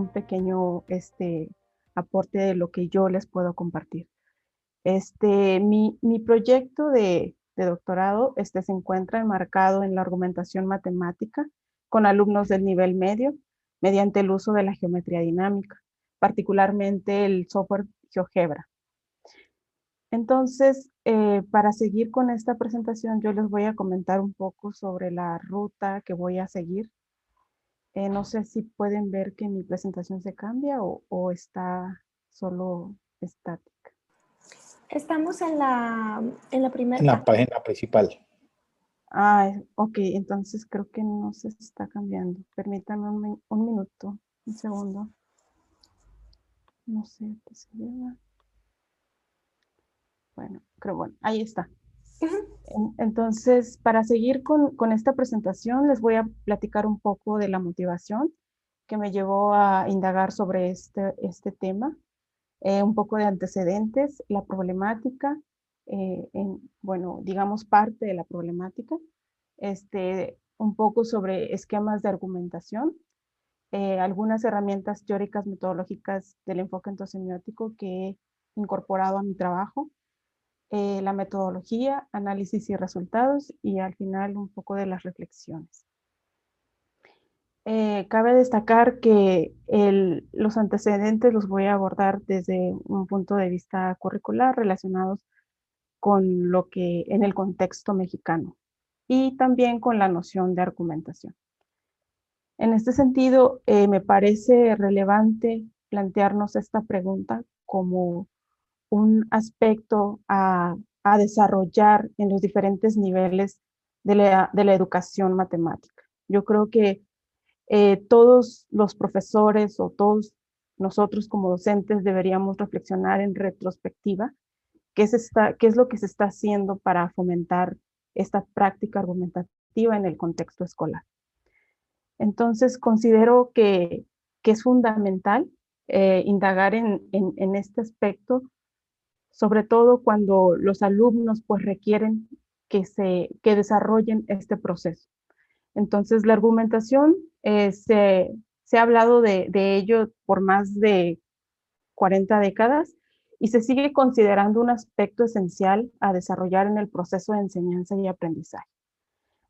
un pequeño aporte de lo que yo les puedo compartir. Mi proyecto de doctorado se encuentra enmarcado en la argumentación matemática con alumnos del nivel medio mediante el uso de la geometría dinámica, particularmente el software GeoGebra. Entonces, para seguir con esta presentación, yo les voy a comentar un poco sobre la ruta que voy a seguir. No sé si pueden ver que mi presentación se cambia o está solo estática. Estamos en la primera En la página principal. Ah, ok, entonces creo que no se está cambiando. Permítanme un minuto, un segundo. No sé qué se lleva. Bueno, ahí está. Entonces, para seguir con esta presentación, les voy a platicar un poco de la motivación que me llevó a indagar sobre este tema, un poco de antecedentes, la problemática, bueno, digamos parte de la problemática, un poco sobre esquemas de argumentación, algunas herramientas teóricas metodológicas del enfoque entosemiótico que he incorporado a mi trabajo, la metodología, análisis y resultados, y al final un poco de las reflexiones. Cabe destacar que los antecedentes los voy a abordar desde un punto de vista curricular relacionados con lo que en el contexto mexicano y también con la noción de argumentación. En este sentido, me parece relevante plantearnos esta pregunta como un aspecto a desarrollar en los diferentes niveles de la educación matemática. Yo creo que todos los profesores o todos nosotros como docentes deberíamos reflexionar en retrospectiva qué es lo que se está haciendo para fomentar esta práctica argumentativa en el contexto escolar. Entonces, considero que es fundamental indagar en este aspecto, sobre todo cuando los alumnos pues requieren que desarrollen este proceso. Entonces, la argumentación se ha hablado de ello por más de 40 décadas y se sigue considerando un aspecto esencial a desarrollar en el proceso de enseñanza y aprendizaje.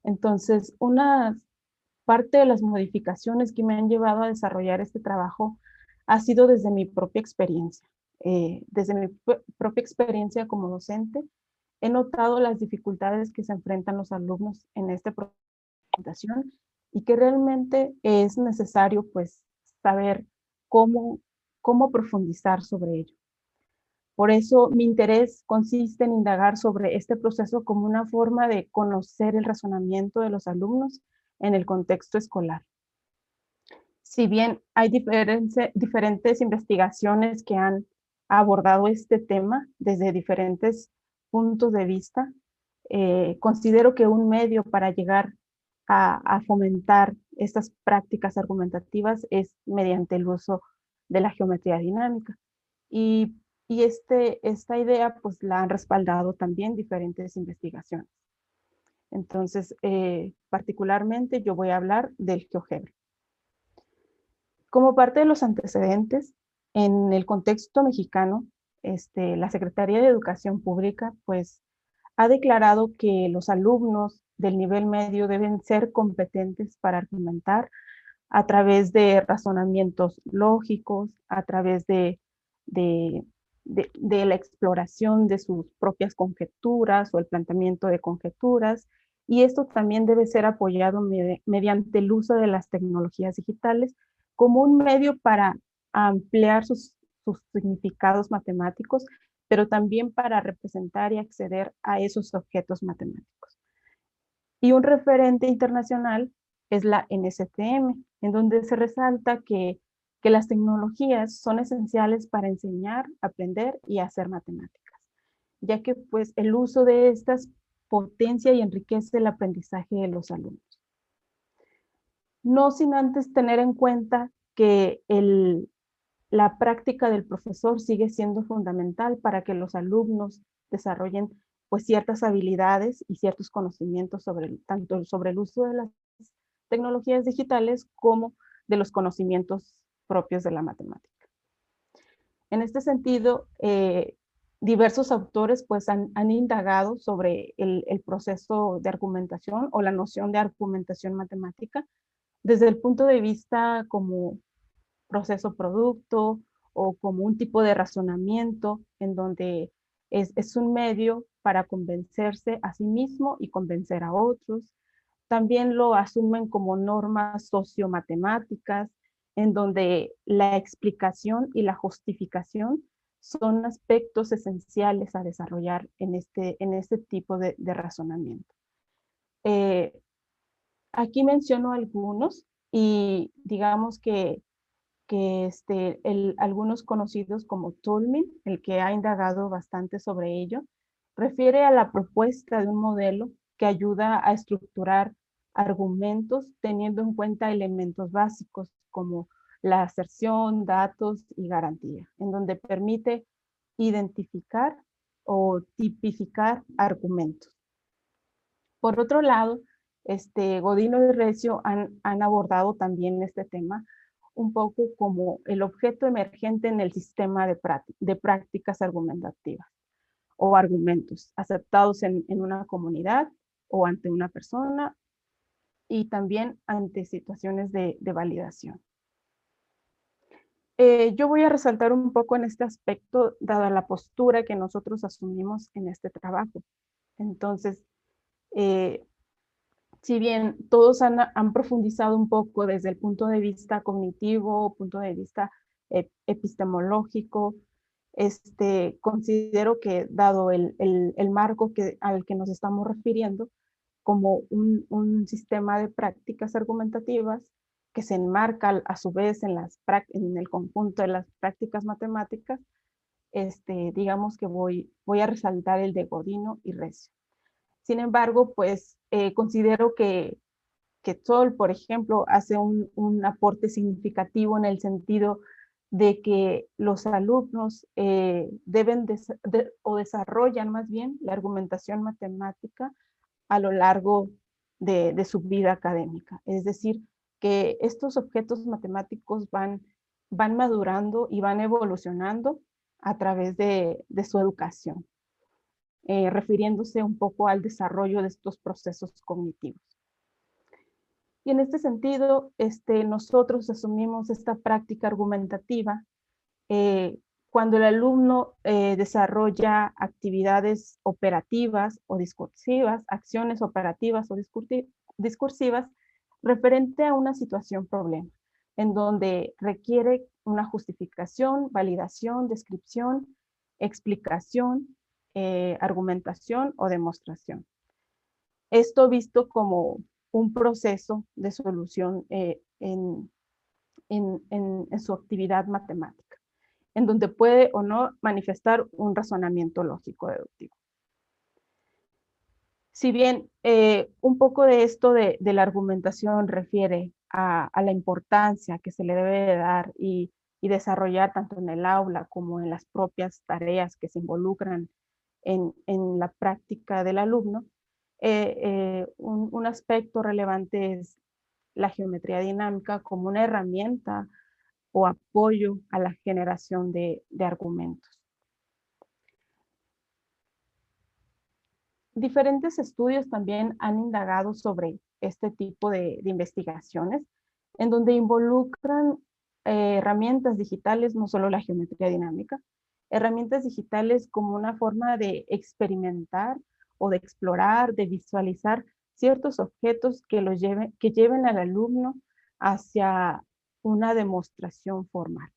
Entonces, una parte de las modificaciones que me han llevado a desarrollar este trabajo ha sido desde mi propia experiencia. Desde mi propia experiencia como docente, he notado las dificultades que se enfrentan los alumnos en este proceso de presentación y que realmente es necesario pues saber cómo profundizar sobre ello. Por eso mi interés consiste en indagar sobre este proceso como una forma de conocer el razonamiento de los alumnos en el contexto escolar. Si bien hay diferentes investigaciones que han abordado este tema desde diferentes puntos de vista, considero que un medio para llegar a fomentar estas prácticas argumentativas es mediante el uso de la geometría dinámica. Y esta idea pues la han respaldado también diferentes investigaciones. Entonces, particularmente yo voy a hablar del GeoGebra. Como parte de los antecedentes, en el contexto mexicano, la Secretaría de Educación Pública pues ha declarado que los alumnos del nivel medio deben ser competentes para argumentar a través de razonamientos lógicos, a través de la exploración de sus propias conjeturas o el planteamiento de conjeturas, y esto también debe ser apoyado mediante el uso de las tecnologías digitales como un medio para ampliar sus significados matemáticos, pero también para representar y acceder a esos objetos matemáticos. Y un referente internacional es la NSTM, en donde se resalta que las tecnologías son esenciales para enseñar, aprender y hacer matemáticas, ya que pues el uso de estas potencia y enriquece el aprendizaje de los alumnos. No sin antes tener en cuenta que la práctica del profesor sigue siendo fundamental para que los alumnos desarrollen pues ciertas habilidades y ciertos conocimientos tanto sobre el uso de las tecnologías digitales como de los conocimientos propios de la matemática. En este sentido, diversos autores pues han indagado sobre el proceso de argumentación o la noción de argumentación matemática desde el punto de vista como proceso producto o como un tipo de razonamiento en donde es un medio para convencerse a sí mismo y convencer a otros. También lo asumen como normas sociomatemáticas, en donde la explicación y la justificación son aspectos esenciales a desarrollar en este tipo de razonamiento. Eh, Aquí menciono algunos y digamos que algunos conocidos como Toulmin, el que ha indagado bastante sobre ello, refiere a la propuesta de un modelo que ayuda a estructurar argumentos teniendo en cuenta elementos básicos como la aserción, datos y garantía, en donde permite identificar o tipificar argumentos. Por otro lado, Godino y Recio han abordado también este tema un poco como el objeto emergente en el sistema de prácticas argumentativas o argumentos aceptados en una comunidad o ante una persona y también ante situaciones de validación. Yo voy a resaltar un poco en este aspecto, dada la postura que nosotros asumimos en este trabajo. Entonces, si bien todos han profundizado un poco desde el punto de vista cognitivo, punto de vista epistemológico, considero que dado el marco al que nos estamos refiriendo, como un sistema de prácticas argumentativas que se enmarca a su vez en el conjunto de las prácticas matemáticas, digamos que voy a resaltar el de Godino y Recio. Sin embargo, pues considero que Zoll, por ejemplo, hace un aporte significativo en el sentido de que los alumnos deben o desarrollan más bien la argumentación matemática a lo largo de su vida académica. Es decir, que estos objetos matemáticos van madurando y van evolucionando a través de su educación, refiriéndose un poco al desarrollo de estos procesos cognitivos. Y en este sentido, nosotros asumimos esta práctica argumentativa cuando el alumno desarrolla actividades operativas o discursivas, acciones operativas o discursivas referente a una situación problema, en donde requiere una justificación, validación, descripción, explicación, argumentación o demostración. Esto visto como un proceso de solución en su actividad matemática, en donde puede o no manifestar un razonamiento lógico deductivo. Si bien un poco de esto de la argumentación refiere a la importancia que se le debe de dar y desarrollar tanto en el aula como en las propias tareas que se involucran en la práctica del alumno, un aspecto relevante es la geometría dinámica como una herramienta o apoyo a la generación de argumentos. Diferentes estudios también han indagado sobre este tipo de investigaciones, en donde involucran herramientas digitales, no solo la geometría dinámica, herramientas digitales como una forma de experimentar o de explorar, de visualizar ciertos objetos que lleven al alumno hacia una demostración formal.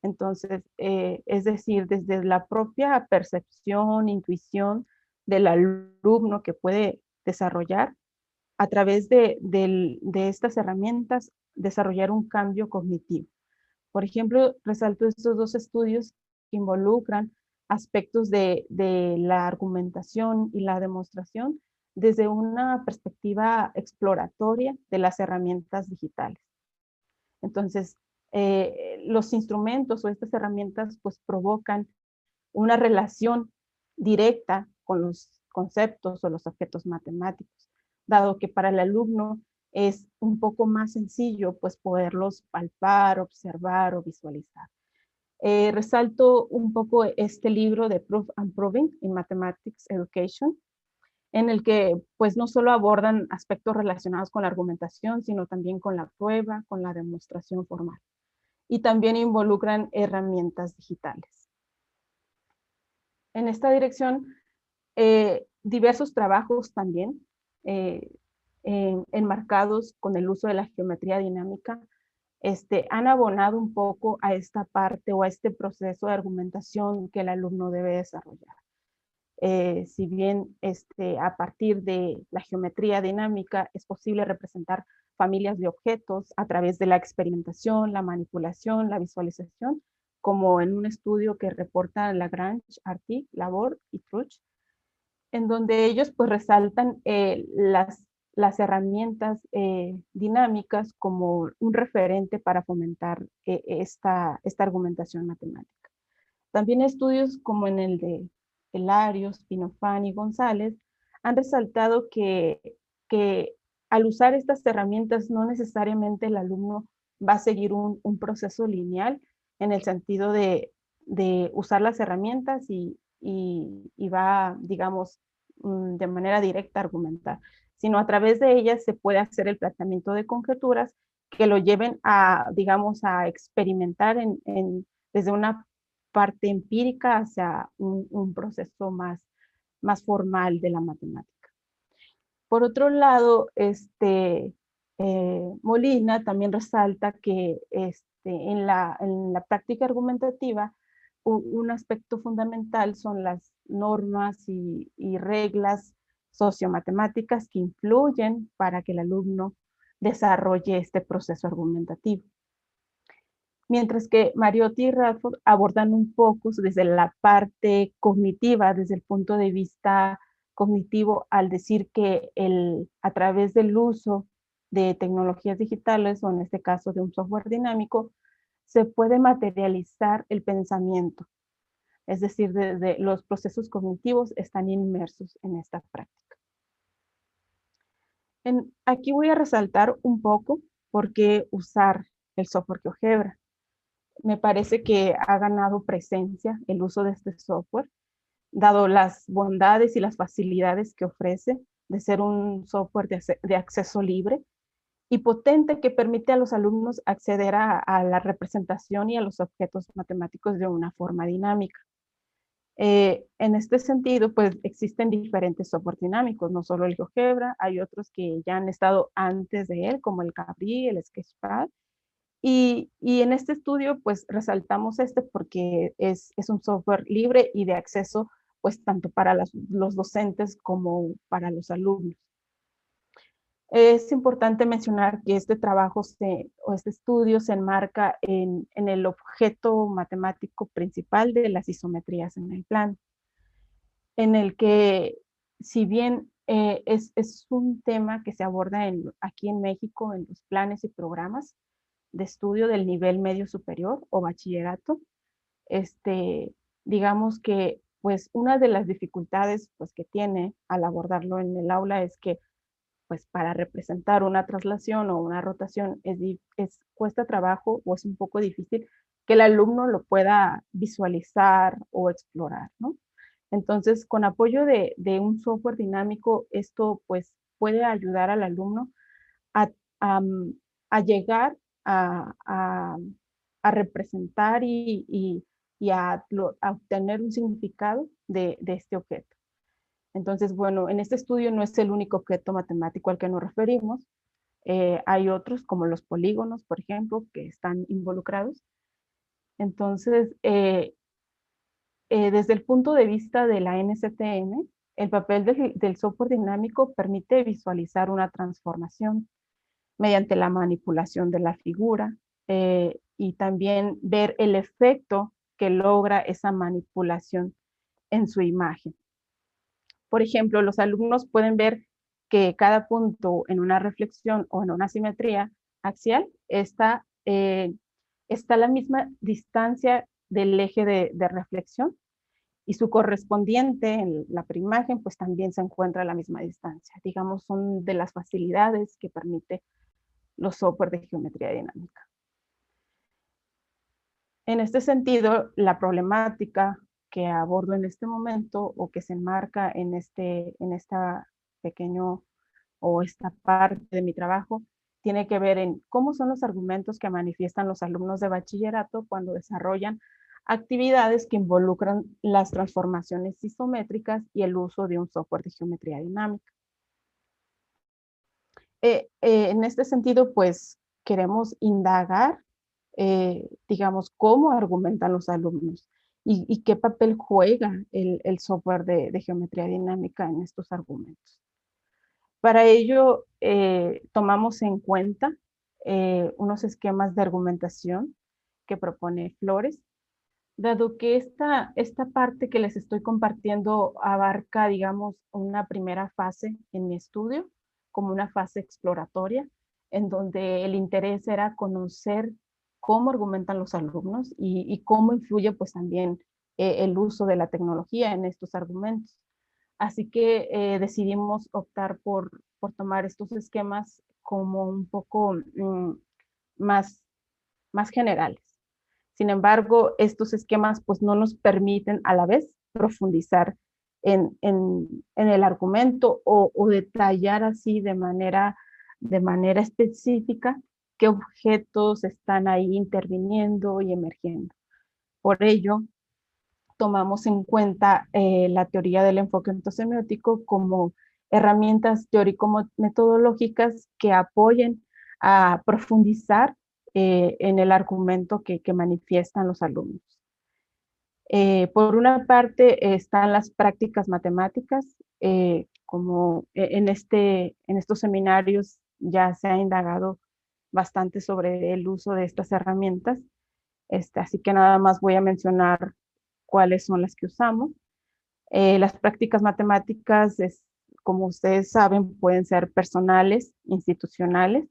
Entonces, es decir, desde la propia percepción, intuición del alumno que puede desarrollar a través de estas herramientas, desarrollar un cambio cognitivo. Por ejemplo, resalto estos dos estudios que involucran aspectos de la argumentación y la demostración desde una perspectiva exploratoria de las herramientas digitales. Entonces, los instrumentos o estas herramientas pues provocan una relación directa con los conceptos o los objetos matemáticos, dado que para el alumno es un poco más sencillo pues poderlos palpar, observar o visualizar. Resalto un poco este libro de Proof and Proving in Mathematics Education, en el que pues no solo abordan aspectos relacionados con la argumentación, sino también con la prueba, con la demostración formal. Y también involucran herramientas digitales. En esta dirección, diversos trabajos también eh, enmarcados con el uso de la geometría dinámica han abonado un poco a esta parte o a este proceso de argumentación que el alumno debe desarrollar. Si bien a partir de la geometría dinámica es posible representar familias de objetos a través de la experimentación, la manipulación, la visualización, como en un estudio que reporta Lagrange, Artig, Laborde y Truch, en donde ellos pues resaltan las herramientas dinámicas como un referente para fomentar esta argumentación matemática. También estudios como en el de Larios, Pinofani y González han resaltado que al usar estas herramientas no necesariamente el alumno va a seguir un proceso lineal en el sentido de usar las herramientas y va, digamos, de manera directa a argumentar, sino a través de ellas se puede hacer el planteamiento de conjeturas que lo lleven a, digamos, a experimentar desde una parte empírica hacia un proceso más formal de la matemática. Por otro lado, Molina también resalta que en la práctica argumentativa un aspecto fundamental son las normas y reglas sociomatemáticas que influyen para que el alumno desarrolle este proceso argumentativo. Mientras que Mariotti y Radford abordan un poco desde la parte cognitiva, desde el punto de vista cognitivo, al decir que a través del uso de tecnologías digitales, o en este caso de un software dinámico, se puede materializar el pensamiento. Es decir, desde los procesos cognitivos están inmersos en esta práctica. Aquí voy a resaltar un poco por qué usar el software GeoGebra. Me parece que ha ganado presencia el uso de este software, dado las bondades y las facilidades que ofrece de ser un software de acceso libre y potente que permite a los alumnos acceder a la representación y a los objetos matemáticos de una forma dinámica. En este sentido, pues existen diferentes software dinámicos, no solo el GeoGebra, hay otros que ya han estado antes de él, como el Cabri, el Sketchpad, y en este estudio, pues resaltamos porque es un software libre y de acceso, pues tanto para los docentes como para los alumnos. Es importante mencionar que este trabajo o este estudio se enmarca en el objeto matemático principal de las isometrías en el plano, en el que, si bien es un tema que se aborda aquí en México en los planes y programas de estudio del nivel medio superior o bachillerato, digamos que pues una de las dificultades pues que tiene al abordarlo en el aula es que pues para representar una traslación o una rotación cuesta trabajo o es un poco difícil que el alumno lo pueda visualizar o explorar, ¿no? Entonces, con apoyo de un software dinámico, esto pues puede ayudar al alumno a, a, a llegar a, a representar y a obtener un significado de este objeto. Entonces, bueno, en este estudio no es el único objeto matemático al que nos referimos. Hay otros, como los polígonos, por ejemplo, que están involucrados. Entonces, desde el punto de vista de la NCTM, el papel del software dinámico permite visualizar una transformación mediante la manipulación de la figura y también ver el efecto que logra esa manipulación en su imagen. Por ejemplo, los alumnos pueden ver que cada punto en una reflexión o en una simetría axial está a la misma distancia del eje de reflexión y su correspondiente en la preimagen, pues también se encuentra a la misma distancia. Digamos, son de las facilidades que permite los software de geometría dinámica. En este sentido, la problemática que abordo en este momento o que se enmarca en esta pequeño o esta parte de mi trabajo tiene que ver en cómo son los argumentos que manifiestan los alumnos de bachillerato cuando desarrollan actividades que involucran las transformaciones isométricas y el uso de un software de geometría dinámica. En este sentido, pues queremos indagar, digamos, cómo argumentan los alumnos y qué papel juega el software de geometría dinámica en estos argumentos. Para ello, tomamos en cuenta unos esquemas de argumentación que propone Flores, dado que esta parte que les estoy compartiendo abarca, digamos, una primera fase en mi estudio, como una fase exploratoria, en donde el interés era conocer cómo argumentan los alumnos y cómo influye pues también el uso de la tecnología en estos argumentos. Así que decidimos optar por tomar estos esquemas como un poco más, más generales. Sin embargo, estos esquemas pues no nos permiten a la vez profundizar en el argumento o detallar así de manera específica qué objetos están ahí interviniendo y emergiendo. Por ello, tomamos en cuenta la teoría del enfoque ontosemiótico como herramientas teórico-metodológicas que apoyen a profundizar en el argumento que manifiestan los alumnos. Por una parte están las prácticas matemáticas, como en estos seminarios ya se ha indagado bastante sobre el uso de estas herramientas, así que nada más voy a mencionar cuáles son las que usamos. Las prácticas matemáticas, como ustedes saben, pueden ser personales, institucionales.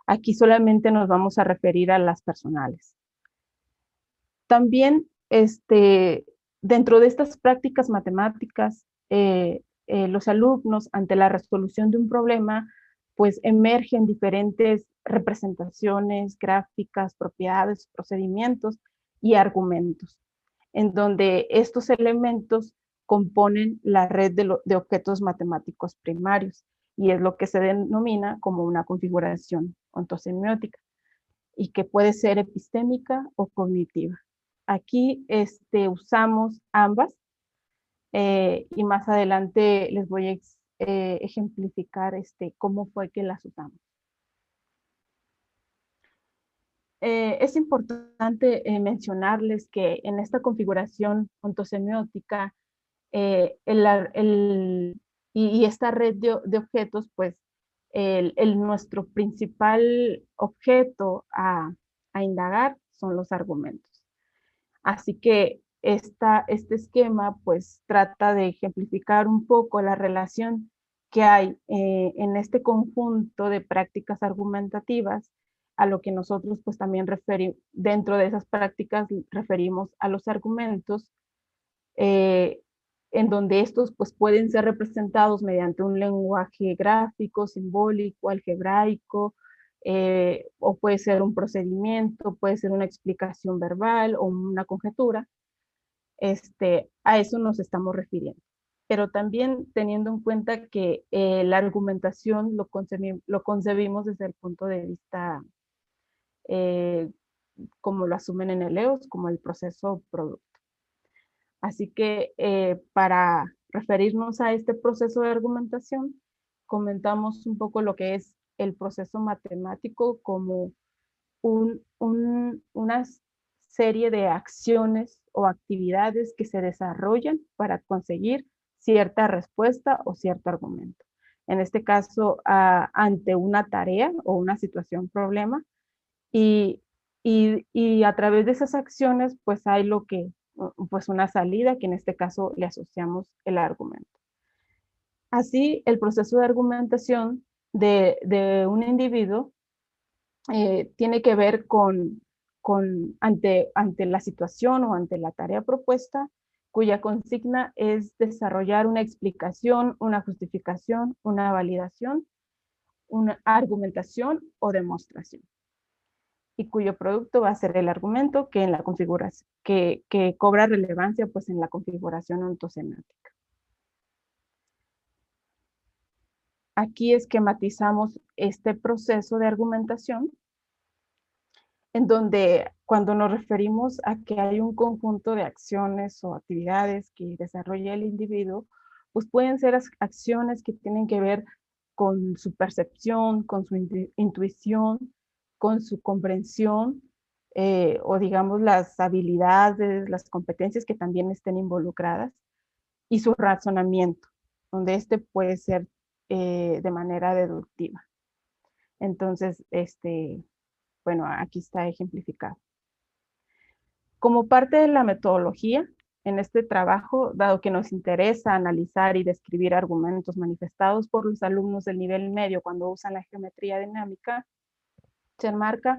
Aquí solamente nos vamos a referir a las personales. También, dentro de estas prácticas matemáticas, los alumnos, ante la resolución de un problema, pues emergen diferentes representaciones, gráficas, propiedades, procedimientos y argumentos, en donde estos elementos componen la red de objetos matemáticos primarios, y es lo que se denomina como una configuración ontosemiótica, y que puede ser epistémica o cognitiva. Aquí usamos ambas y más adelante les voy a ejemplificar cómo fue que las usamos. Es importante mencionarles que en esta configuración ontosemiótica y esta red de objetos, pues nuestro principal objeto a indagar son los argumentos. Así que este esquema pues trata de ejemplificar un poco la relación que hay en este conjunto de prácticas argumentativas, a lo que nosotros pues también dentro de esas prácticas referimos a los argumentos, eh, en donde estos pues pueden ser representados mediante un lenguaje gráfico, simbólico, algebraico, o puede ser un procedimiento, puede ser una explicación verbal o una conjetura. A eso nos estamos refiriendo. Pero también teniendo en cuenta que la argumentación lo concebimos desde el punto de vista eh, como lo asumen en el EOS, como el proceso producto. Así que para referirnos a este proceso de argumentación, comentamos un poco lo que es el proceso matemático como una serie de acciones o actividades que se desarrollan para conseguir cierta respuesta o cierto argumento. En este caso, ante una tarea o una situación problema, y, y a través de esas acciones, pues hay pues una salida, que en este caso le asociamos el argumento. Así, el proceso de argumentación de un individuo tiene que ver ante la situación o ante la tarea propuesta, cuya consigna es desarrollar una explicación, una justificación, una validación, una argumentación o demostración, y cuyo producto va a ser el argumento que en la configuración, que cobra relevancia pues en la configuración ontosemática. Aquí esquematizamos este proceso de argumentación, en donde cuando nos referimos a que hay un conjunto de acciones o actividades que desarrolla el individuo, pues pueden ser acciones que tienen que ver con su percepción, con su intuición, con su comprensión, o digamos las habilidades, las competencias que también estén involucradas, y su razonamiento, donde este puede ser de manera deductiva. Entonces, bueno, aquí está ejemplificado. Como parte de la metodología, en este trabajo, dado que nos interesa analizar y describir argumentos manifestados por los alumnos del nivel medio cuando usan la geometría dinámica, se enmarca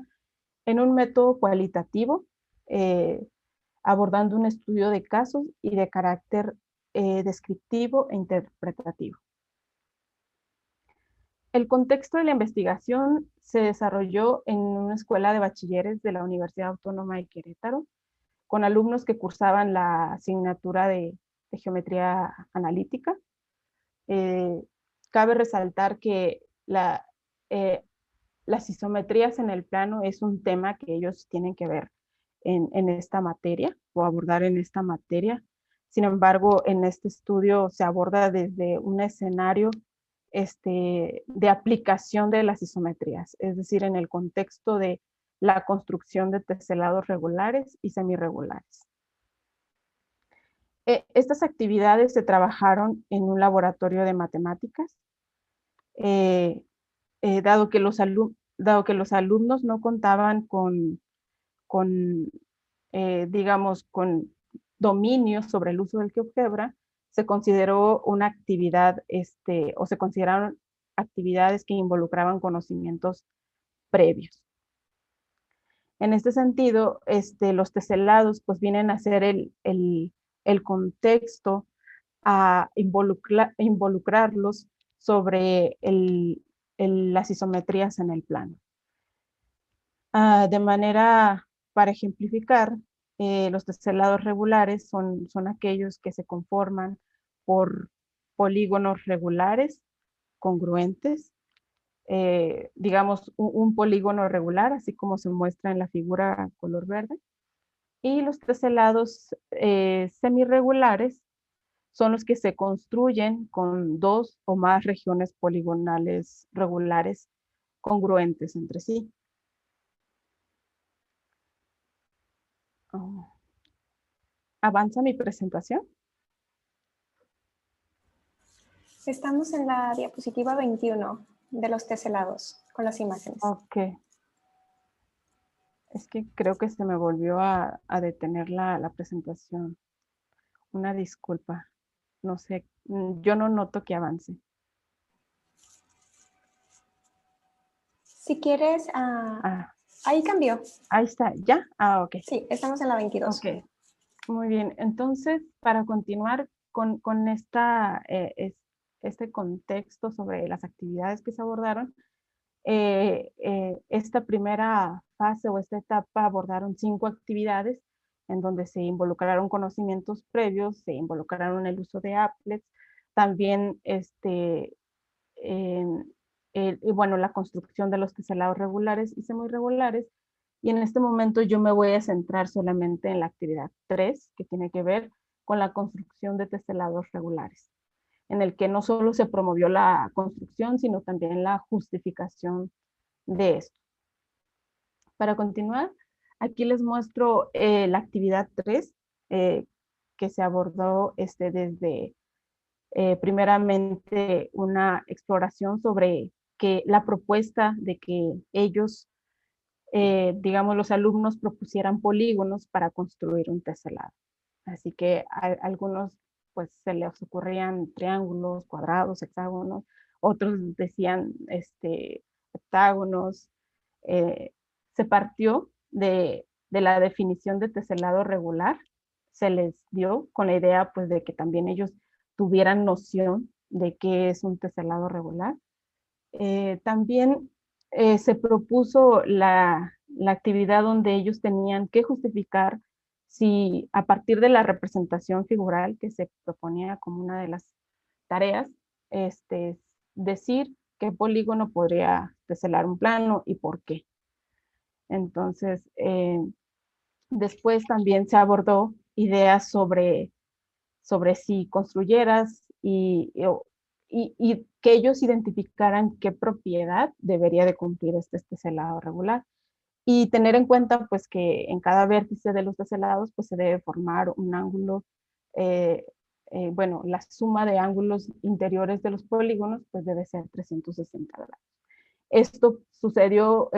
en un método cualitativo, abordando un estudio de casos y de carácter descriptivo e interpretativo. El contexto de la investigación se desarrolló en una escuela de bachilleres de la Universidad Autónoma de Querétaro, con alumnos que cursaban la asignatura de geometría analítica. Eh, Cabe resaltar que las isometrías en el plano es un tema que ellos tienen que ver en esta materia o abordar en esta materia. Sin embargo, en este estudio se aborda desde un escenario de aplicación de las isometrías, es decir, en el contexto de la construcción de teselados regulares y semirregulares. Estas actividades se trabajaron en un laboratorio de matemáticas, dado que los alumnos no contaban con digamos, con dominio sobre el uso del GeoGebra, se consideró una actividad, o se consideraron actividades que involucraban conocimientos previos. En este sentido, los teselados pues vienen a ser el contexto a involucrarlos sobre las isometrías en el plano. De manera, para ejemplificar, los teselados regulares son aquellos que se conforman por polígonos regulares, congruentes, digamos un polígono regular, así como se muestra en la figura color verde. Y los teselados semirregulares son los que se construyen con dos o más regiones poligonales regulares congruentes entre sí. Oh. ¿Avanza mi presentación? Estamos en la diapositiva 21 de los teselados con las imágenes. Ok. Es que creo que se me volvió a detener la presentación. Una disculpa. No sé, yo no noto que avance. Si quieres, ahí cambió. Ahí está, ¿ya? Ok. Sí, estamos en la 22. Ok, muy bien. Entonces, para continuar con este contexto sobre las actividades que se abordaron, esta primera fase o esta etapa abordaron 5 actividades en donde se involucraron conocimientos previos, se involucraron el uso de applets, también y bueno, la construcción de los teselados regulares y semirregulares. Y en este momento yo me voy a centrar solamente en la actividad 3, que tiene que ver con la construcción de teselados regulares, en el que no solo se promovió la construcción, sino también la justificación de esto. Para continuar, aquí les muestro la actividad 3, que se abordó desde primeramente una exploración sobre que la propuesta de que ellos, digamos, los alumnos propusieran polígonos para construir un teselado. Así que a algunos pues se les ocurrían triángulos, cuadrados, hexágonos, otros decían heptágonos. Se partió de la definición de teselado regular, se les dio con la idea pues de que también ellos tuvieran noción de qué es un teselado regular. También se propuso la actividad donde ellos tenían que justificar si a partir de la representación figural que se proponía como una de las tareas, decir qué polígono podría teselar un plano y por qué. Entonces, después también se abordó ideas sobre si construyeras y que ellos identificaran qué propiedad debería de cumplir este teselado regular. Y tener en cuenta pues que en cada vértice de los teselados pues se debe formar un ángulo, eh, bueno, la suma de ángulos interiores de los polígonos pues debe ser 360 grados. Esto sucedió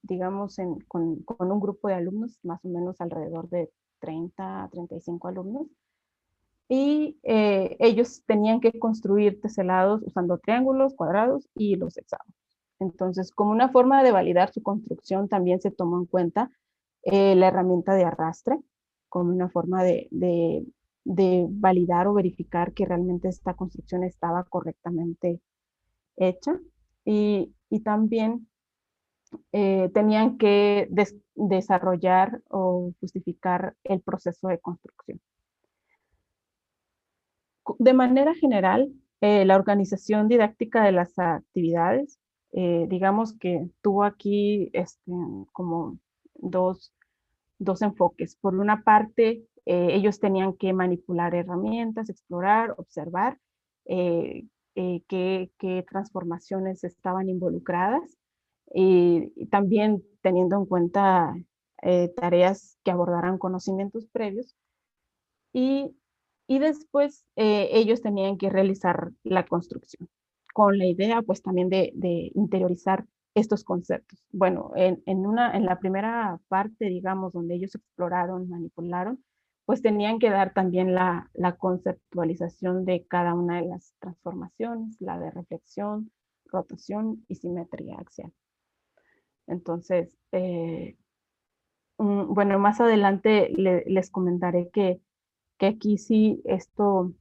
digamos, con un grupo de alumnos, más o menos alrededor de 30 a 35 alumnos, y ellos tenían que construir teselados usando triángulos, cuadrados y los hexágonos. Entonces, como una forma de validar su construcción, también se tomó en cuenta la herramienta de arrastre, como una forma de validar o verificar que realmente esta construcción estaba correctamente hecha. Y también tenían que desarrollar o justificar el proceso de construcción. De manera general, la organización didáctica de las actividades, digamos que tuvo aquí como dos, dos enfoques. Por una parte, ellos tenían que manipular herramientas, explorar, observar qué transformaciones estaban involucradas y también teniendo en cuenta tareas que abordaran conocimientos previos y, y después ellos tenían que realizar la construcción con la idea pues también de interiorizar estos conceptos. Bueno, en la primera parte, digamos, donde ellos exploraron, manipularon, pues tenían que dar también la conceptualización de cada una de las transformaciones, la de reflexión, rotación y simetría axial. Entonces, bueno, más adelante les comentaré que aquí sí esto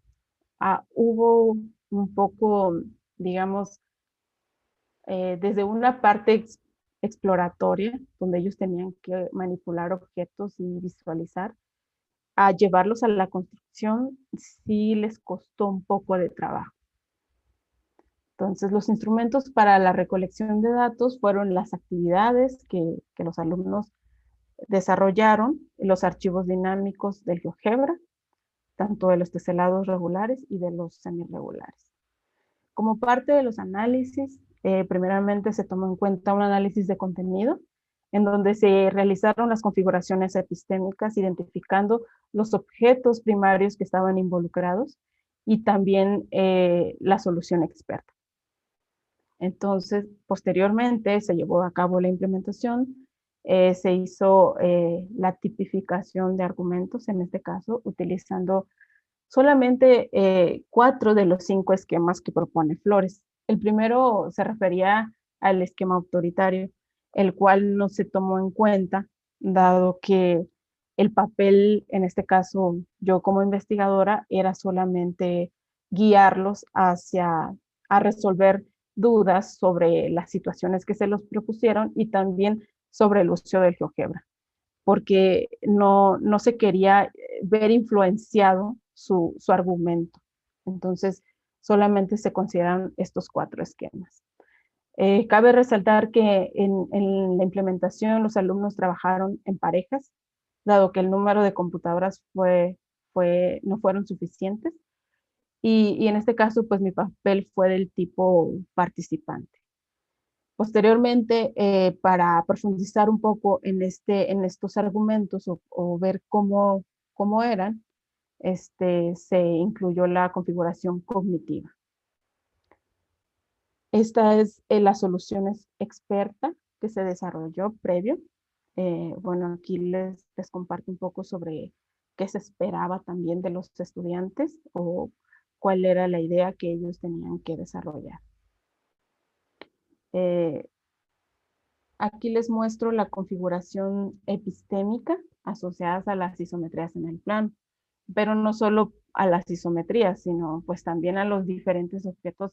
hubo un poco, digamos, desde una parte exploratoria, donde ellos tenían que manipular objetos y visualizar, a llevarlos a la construcción, sí les costó un poco de trabajo. Entonces, los instrumentos para la recolección de datos fueron las actividades que los alumnos desarrollaron, los archivos dinámicos del GeoGebra, tanto de los teselados regulares y de los semirregulares. Como parte de los análisis, primeramente se tomó en cuenta un análisis de contenido, en donde se realizaron las configuraciones epistémicas, identificando los objetos primarios que estaban involucrados y también la solución experta. Entonces, posteriormente se llevó a cabo la implementación, se hizo la tipificación de argumentos, en este caso, utilizando solamente 4 de los 5 esquemas que propone Flores. El primero se refería al esquema autoritario, el cual no se tomó en cuenta, dado que el papel, en este caso yo como investigadora, era solamente guiarlos a resolver dudas sobre las situaciones que se los propusieron y también sobre el uso del GeoGebra, porque no se quería ver influenciado su argumento. Entonces, solamente se consideran estos 4 esquemas. Cabe resaltar que en la implementación los alumnos trabajaron en parejas, dado que el número de computadoras no fueron suficientes. Y en este caso, pues mi papel fue del tipo participante. Posteriormente, para profundizar un poco en estos argumentos o ver cómo eran, se incluyó la configuración cognitiva. Esta es la solución experta que se desarrolló previo. Bueno, aquí les comparto un poco sobre qué se esperaba también de los estudiantes o cuál era la idea que ellos tenían que desarrollar. Aquí les muestro la configuración epistémica asociadas a las isometrías en el plano, pero no solo a las isometrías, sino pues también a los diferentes objetos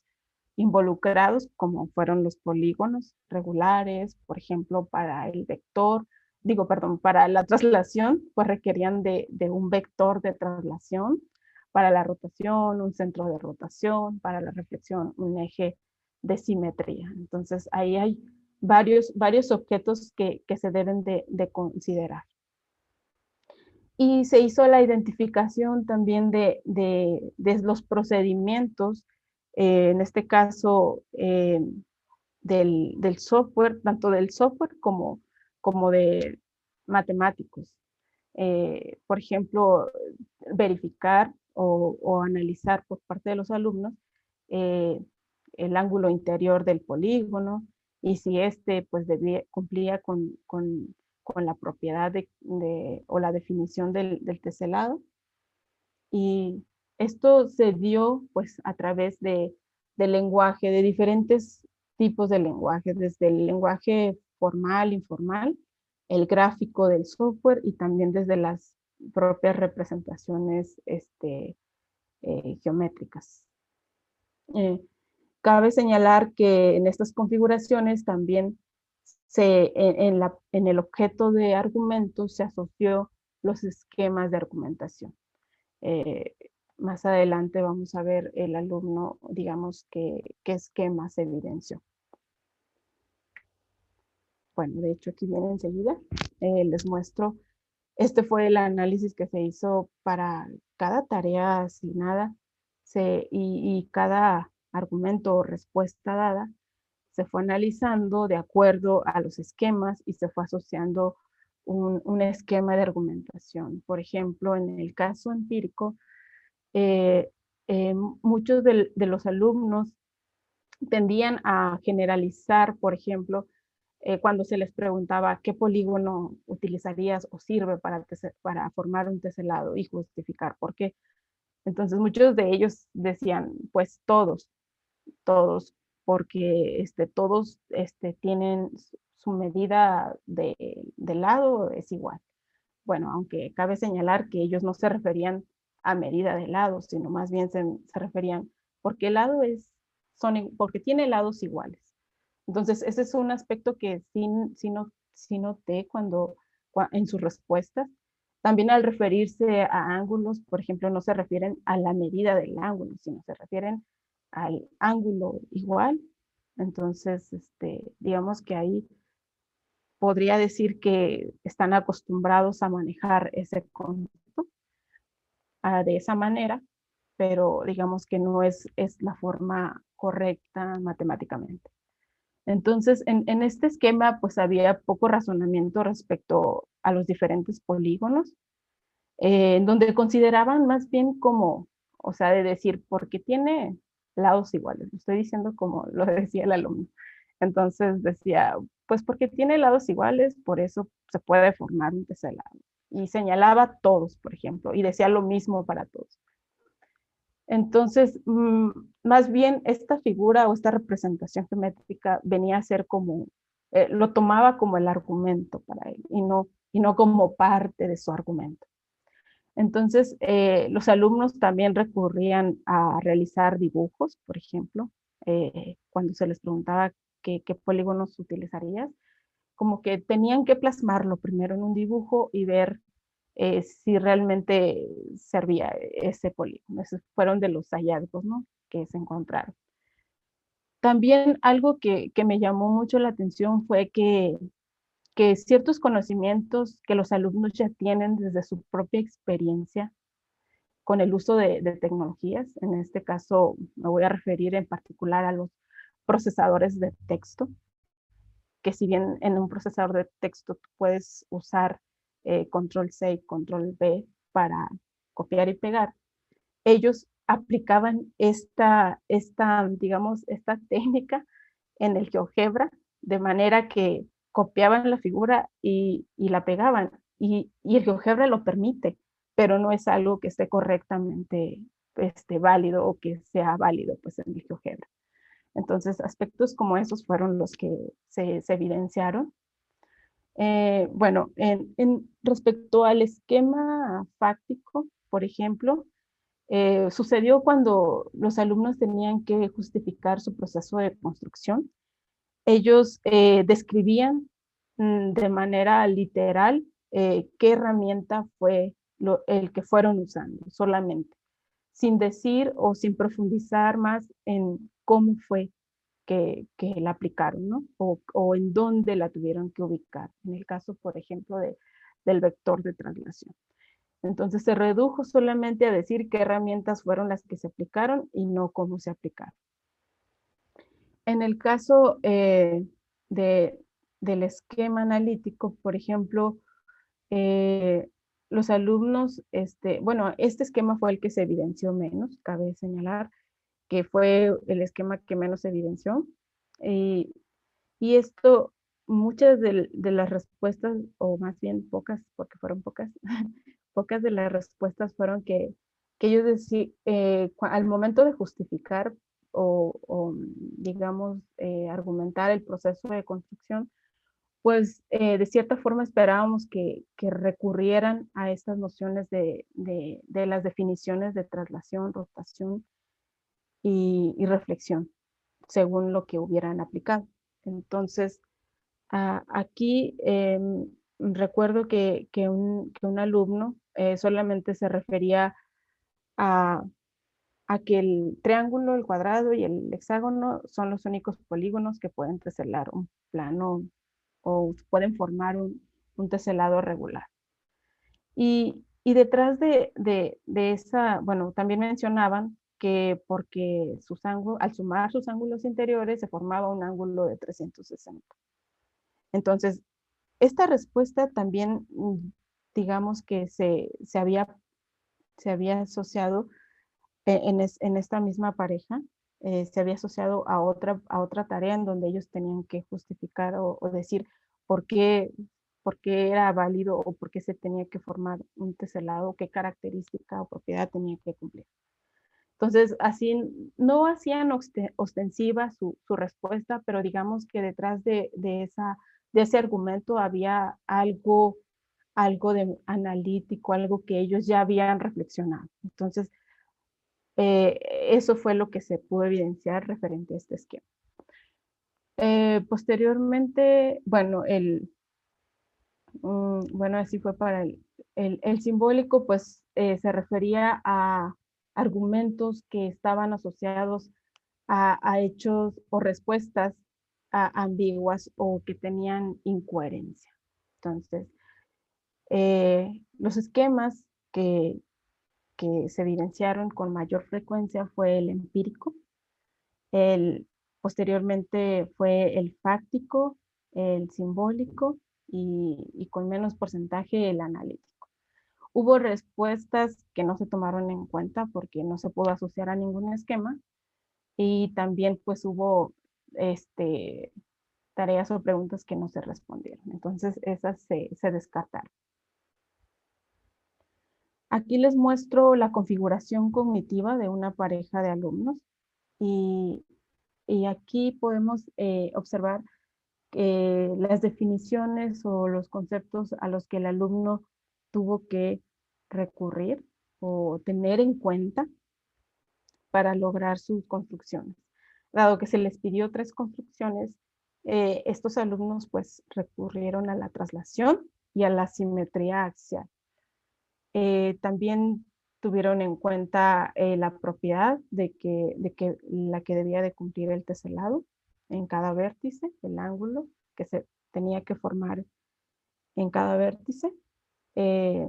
involucrados, como fueron los polígonos regulares, por ejemplo, para el vector, digo, perdón, para la traslación, pues requerían de un vector de traslación, para la rotación, un centro de rotación, para la reflexión, un eje de simetría. Entonces, ahí hay varios objetos que se deben de considerar. Y se hizo la identificación también de los procedimientos, en este caso del software, tanto del software como de matemáticos. Por ejemplo, verificar o analizar por parte de los alumnos eh, el ángulo interior del polígono y si este pues cumplía con la propiedad o la definición del teselado. Y esto se dio pues a través del lenguaje, de diferentes tipos de lenguaje, desde el lenguaje formal, informal, el gráfico del software y también desde las propias representaciones geométricas. Eh, Cabe señalar que en estas configuraciones también en el objeto de argumento se asoció los esquemas de argumentación. Eh, Más adelante vamos a ver el alumno, digamos, qué esquemas evidenció. Bueno, de hecho aquí viene enseguida. Les muestro. Este fue el análisis que se hizo para cada tarea asignada y cada argumento o respuesta dada se fue analizando de acuerdo a los esquemas y se fue asociando un esquema de argumentación. Por ejemplo, en el caso empírico, eh, muchos de los alumnos tendían a generalizar, por ejemplo, cuando se les preguntaba qué polígono utilizarías o sirve para formar un teselado y justificar por qué. Entonces muchos de ellos decían, pues todos, porque todos tienen su medida de lado es igual. Bueno, aunque cabe señalar que ellos no se referían a medida de lados, sino más bien se referían porque el lado porque tiene lados iguales. Entonces, ese es un aspecto que sí noté en sus respuestas. También al referirse a ángulos, por ejemplo, no se refieren a la medida del ángulo, sino se refieren al ángulo igual. Entonces, digamos que ahí podría decir que están acostumbrados a manejar ese concepto de esa manera, pero digamos que no es la forma correcta matemáticamente. Entonces, en este esquema, pues había poco razonamiento respecto a los diferentes polígonos, en donde consideraban más bien como, o sea, de decir, porque tiene lados iguales. Lo estoy diciendo como lo decía el alumno. Entonces decía, pues porque tiene lados iguales, por eso se puede formar un teselado. Y señalaba todos, por ejemplo, y decía lo mismo para todos. Entonces, más bien esta figura o esta representación geométrica venía a ser como, lo tomaba como el argumento para él y no como parte de su argumento. Entonces, los alumnos también recurrían a realizar dibujos, por ejemplo, cuando se les preguntaba qué polígonos utilizarías, como que tenían que plasmarlo primero en un dibujo y ver si realmente servía ese polígono. Esos fueron de los hallazgos, ¿no?, que se encontraron. También algo que me llamó mucho la atención fue que ciertos conocimientos que los alumnos ya tienen desde su propia experiencia con el uso de tecnologías, en este caso me voy a referir en particular a los procesadores de texto, que si bien en un procesador de texto tú puedes usar control C y control V para copiar y pegar, ellos aplicaban digamos, esta técnica en el GeoGebra, de manera que copiaban la figura y la pegaban. Y el GeoGebra lo permite, pero no es algo que esté correctamente válido o que sea válido pues, en el GeoGebra. Entonces, aspectos como esos fueron los que se evidenciaron. Bueno, respecto al esquema fáctico, por ejemplo, sucedió cuando los alumnos tenían que justificar su proceso de construcción. Ellos describían de manera literal qué herramienta fue el que fueron usando solamente, sin decir o sin profundizar más en cómo fue que la aplicaron, ¿no? O en dónde la tuvieron que ubicar, en el caso, por ejemplo, del vector de traslación. Entonces se redujo solamente a decir qué herramientas fueron las que se aplicaron y no cómo se aplicaron. En el caso de, del esquema analítico, por ejemplo, eh, los alumnos, bueno, este esquema fue el que se evidenció menos, cabe señalar que fue el esquema que menos se evidenció. Y, y esto, muchas de las respuestas, o más bien pocas, porque fueron pocas, pocas de las respuestas fueron que ellos decían, al momento de justificar o digamos, argumentar el proceso de construcción, pues de cierta forma esperábamos que recurrieran a estas nociones de las definiciones de traslación, rotación y reflexión, según lo que hubieran aplicado. Entonces, aquí recuerdo que un alumno solamente se refería a, a que el triángulo, el cuadrado y el hexágono son los únicos polígonos que pueden teselar un plano o pueden formar un teselado regular. Y detrás de esa, bueno, también mencionaban que porque al sumar sus ángulos interiores se formaba un ángulo de 360. Entonces, esta respuesta también, digamos que se había asociado en esta misma pareja, se había asociado a otra tarea en donde ellos tenían que justificar o decir por qué, por qué era válido o por qué se tenía que formar un teselado, qué característica o propiedad tenía que cumplir. Entonces, así no hacían ostensiva su respuesta, pero digamos que detrás de ese argumento había algo de analítico, algo que ellos ya habían reflexionado. Entonces, eso fue lo que se pudo evidenciar referente a este esquema. Posteriormente, bueno, bueno, así fue para el simbólico, pues se refería a argumentos que estaban asociados a hechos o respuestas ambiguas o que tenían incoherencia. Entonces, los esquemas que se evidenciaron con mayor frecuencia fue el empírico, el, posteriormente fue el fáctico, el simbólico y con menos porcentaje el analítico. Hubo respuestas que no se tomaron en cuenta porque no se pudo asociar a ningún esquema y también pues hubo tareas o preguntas que no se respondieron. Entonces esas se descartaron. Aquí les muestro la configuración cognitiva de una pareja de alumnos y, y aquí podemos observar las definiciones o los conceptos a los que el alumno tuvo que recurrir o tener en cuenta para lograr sus construcciones. Dado que se les pidió 3 construcciones, estos alumnos pues recurrieron a la traslación y a la simetría axial. También tuvieron en cuenta la propiedad de que la que debía de cumplir el teselado en cada vértice, el ángulo que se tenía que formar en cada vértice. Eh,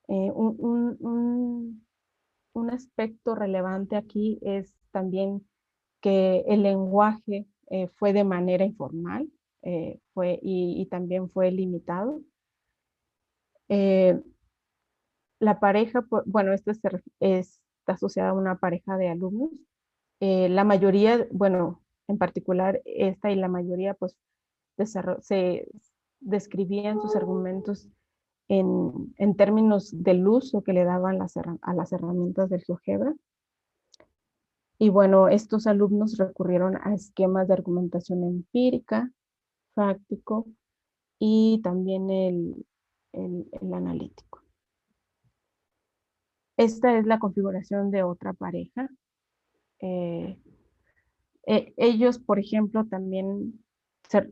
eh, un, un, un, un aspecto relevante aquí es también que el lenguaje fue de manera informal y también fue limitado. Eh, la pareja, bueno, está asociada a una pareja de alumnos. La mayoría, bueno, en particular esta y la mayoría, pues se describían sus argumentos en términos del uso que le daban a las herramientas del GeoGebra. Y bueno, estos alumnos recurrieron a esquemas de argumentación empírica, fáctico y también el analítico. Esta es la configuración de otra pareja. Eh, ellos, por ejemplo, también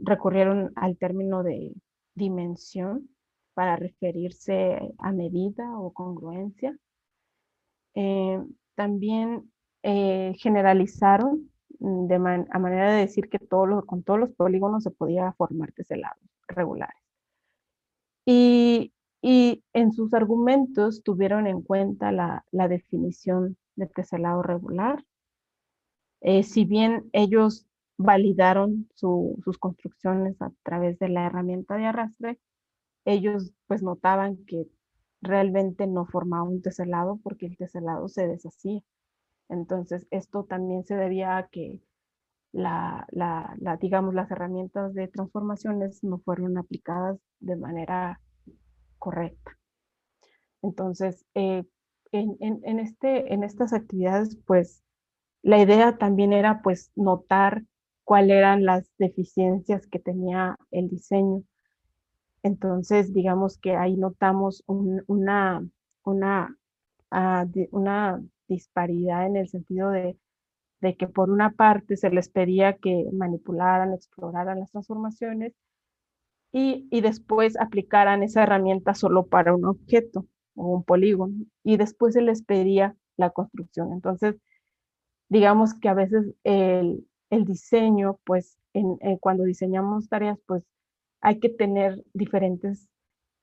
recurrieron al término de dimensión para referirse a medida o congruencia. También generalizaron a manera de decir que con todos los polígonos se podía formar teselados regulares. Y, y en sus argumentos tuvieron en cuenta la definición de teselado regular. Si bien ellos validaron sus construcciones a través de la herramienta de arrastre, ellos pues notaban que realmente no formaba un teselado porque el teselado se deshacía. Entonces, esto también se debía a que digamos, las herramientas de transformaciones no fueron aplicadas de manera correcta. Entonces, en estas actividades, pues, la idea también era, pues, notar cuáles eran las deficiencias que tenía el diseño. Entonces, digamos que ahí notamos una, una disparidad en el sentido de que por una parte se les pedía que manipularan, exploraran las transformaciones y después aplicaran esa herramienta solo para un objeto o un polígono y después se les pedía la construcción. Entonces, digamos que a veces el diseño, pues cuando diseñamos tareas, pues hay que tener diferentes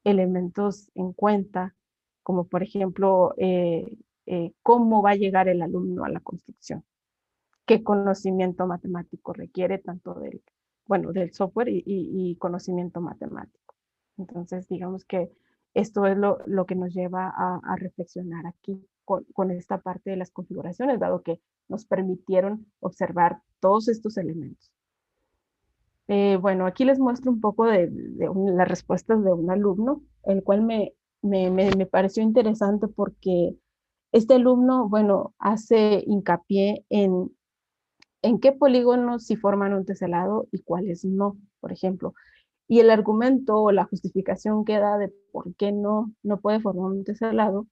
elementos en cuenta, como por ejemplo, cómo va a llegar el alumno a la construcción, qué conocimiento matemático requiere tanto del software y conocimiento matemático. Entonces, digamos que esto es lo que nos lleva a reflexionar aquí con esta parte de las configuraciones, dado que nos permitieron observar todos estos elementos. Bueno, aquí les muestro un poco de las respuestas de un alumno, el cual me pareció interesante porque este alumno, bueno, hace hincapié en qué polígonos sí forman un teselado y cuáles no, por ejemplo. Y el argumento o la justificación que da de por qué no puede formar un teselado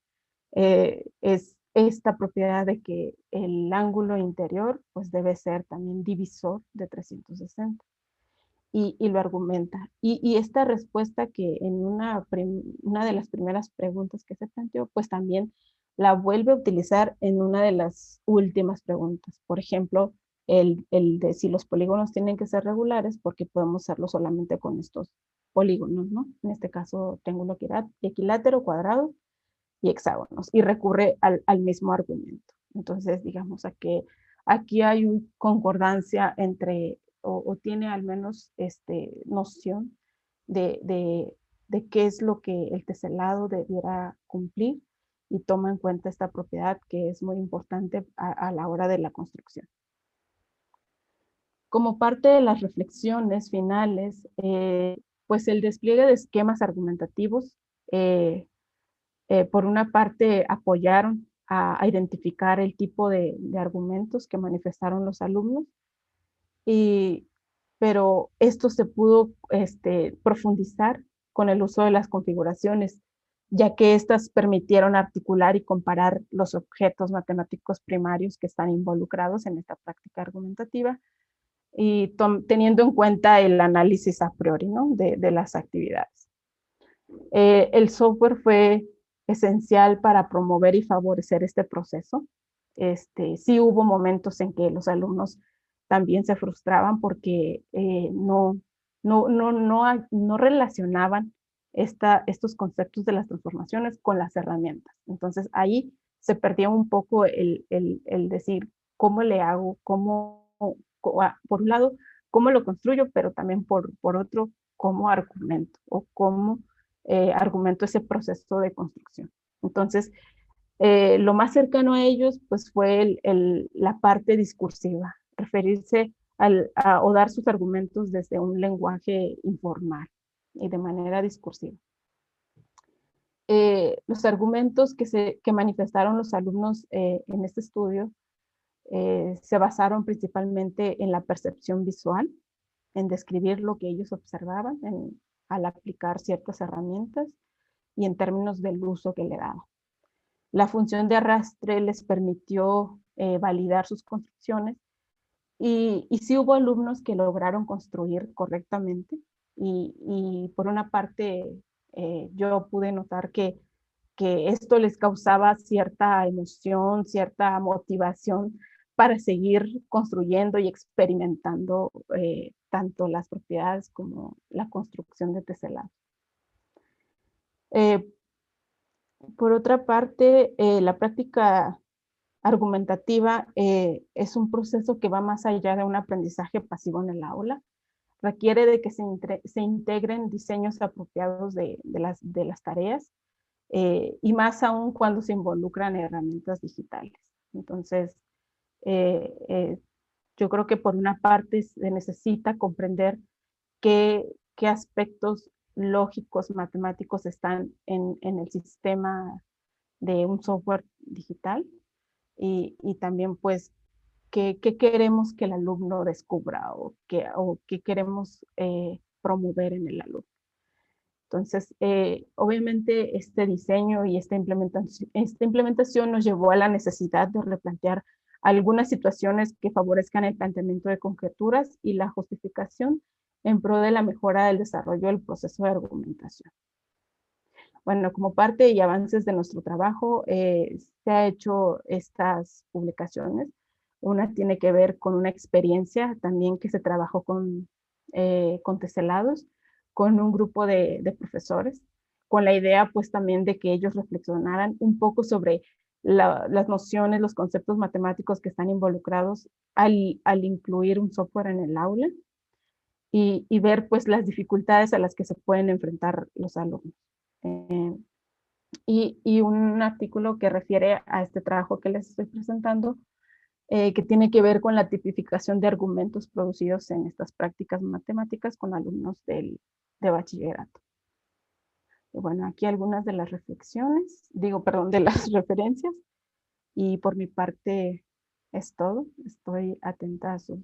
es esta propiedad de que el ángulo interior pues debe ser también divisor de 360 y lo argumenta. Y esta respuesta que en una de las primeras preguntas que se planteó, pues también la vuelve a utilizar en una de las últimas preguntas. Por ejemplo, el de si los polígonos tienen que ser regulares, porque podemos hacerlo solamente con estos polígonos, ¿no? En este caso, triángulo equilátero, cuadrado y hexágonos, y recurre al mismo argumento. Entonces, digamos a que aquí hay una concordancia entre, o tiene al menos noción de qué es lo que el teselado debiera cumplir y toma en cuenta esta propiedad que es muy importante a la hora de la construcción. Como parte de las reflexiones finales, pues el despliegue de esquemas argumentativos por una parte, apoyaron a identificar el tipo de argumentos que manifestaron los alumnos, pero esto se pudo profundizar con el uso de las configuraciones, ya que éstas permitieron articular y comparar los objetos matemáticos primarios que están involucrados en esta práctica argumentativa y teniendo en cuenta el análisis a priori, ¿no? de las actividades. El software fue esencial para promover y favorecer este proceso. Sí hubo momentos en que los alumnos también se frustraban porque no relacionaban estos conceptos de las transformaciones con las herramientas. Entonces ahí se perdía un poco el decir cómo le hago, por un lado, cómo lo construyo, pero también por otro, cómo argumento o cómo argumento ese proceso de construcción. Entonces, lo más cercano a ellos pues fue la parte discursiva, referirse o dar sus argumentos desde un lenguaje informal y de manera discursiva. Los argumentos que manifestaron los alumnos en este estudio se basaron principalmente en la percepción visual, en describir lo que ellos observaban, al aplicar ciertas herramientas y en términos del uso que le daba. La función de arrastre les permitió validar sus construcciones y sí hubo alumnos que lograron construir correctamente y por una parte yo pude notar que esto les causaba cierta emoción, cierta motivación para seguir construyendo y experimentando tanto las propiedades como la construcción de teselados. Eh, por otra parte, la práctica argumentativa es un proceso que va más allá de un aprendizaje pasivo en el aula. Requiere de que se integren diseños apropiados de las tareas y más aún cuando se involucran herramientas digitales. Entonces, eh, eh, yo creo que por una parte se necesita comprender qué, qué aspectos lógicos, matemáticos están en el sistema de un software digital y también pues qué queremos que el alumno descubra o qué queremos promover en el alumno. Entonces, obviamente este diseño y esta implementación nos llevó a la necesidad de replantear algunas situaciones que favorezcan el planteamiento de conjeturas y la justificación en pro de la mejora del desarrollo del proceso de argumentación. Bueno, como parte y avances de nuestro trabajo, se ha hecho estas publicaciones. Una tiene que ver con una experiencia también que se trabajó con teselados, con un grupo de profesores, con la idea pues también de que ellos reflexionaran un poco sobre las nociones, los conceptos matemáticos que están involucrados al incluir un software en el aula y ver pues las dificultades a las que se pueden enfrentar los alumnos. Eh, y un artículo que refiere a este trabajo que les estoy presentando, que tiene que ver con la tipificación de argumentos producidos en estas prácticas matemáticas con alumnos de bachillerato. Y bueno, aquí algunas de las reflexiones, perdón, de las referencias, y por mi parte es todo. Estoy atenta a sus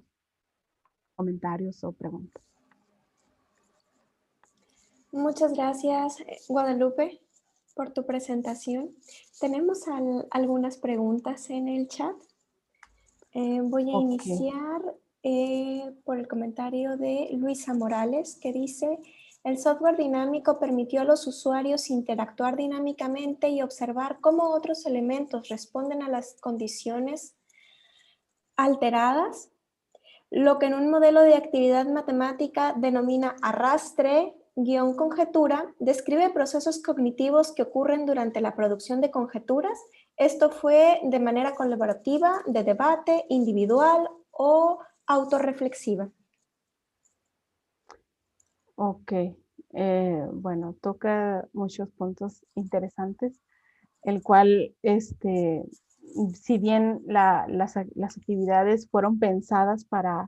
comentarios o preguntas. Muchas gracias, Guadalupe, por tu presentación. Tenemos algunas preguntas en el chat. Voy a iniciar por el comentario de Luisa Morales, que dice: el software dinámico permitió a los usuarios interactuar dinámicamente y observar cómo otros elementos responden a las condiciones alteradas, lo que en un modelo de actividad matemática denomina arrastre-conjetura, describe procesos cognitivos que ocurren durante la producción de conjeturas. Esto fue de manera colaborativa, de debate, individual o autorreflexiva. Ok, bueno, toca muchos puntos interesantes, el cual, si bien las actividades fueron pensadas para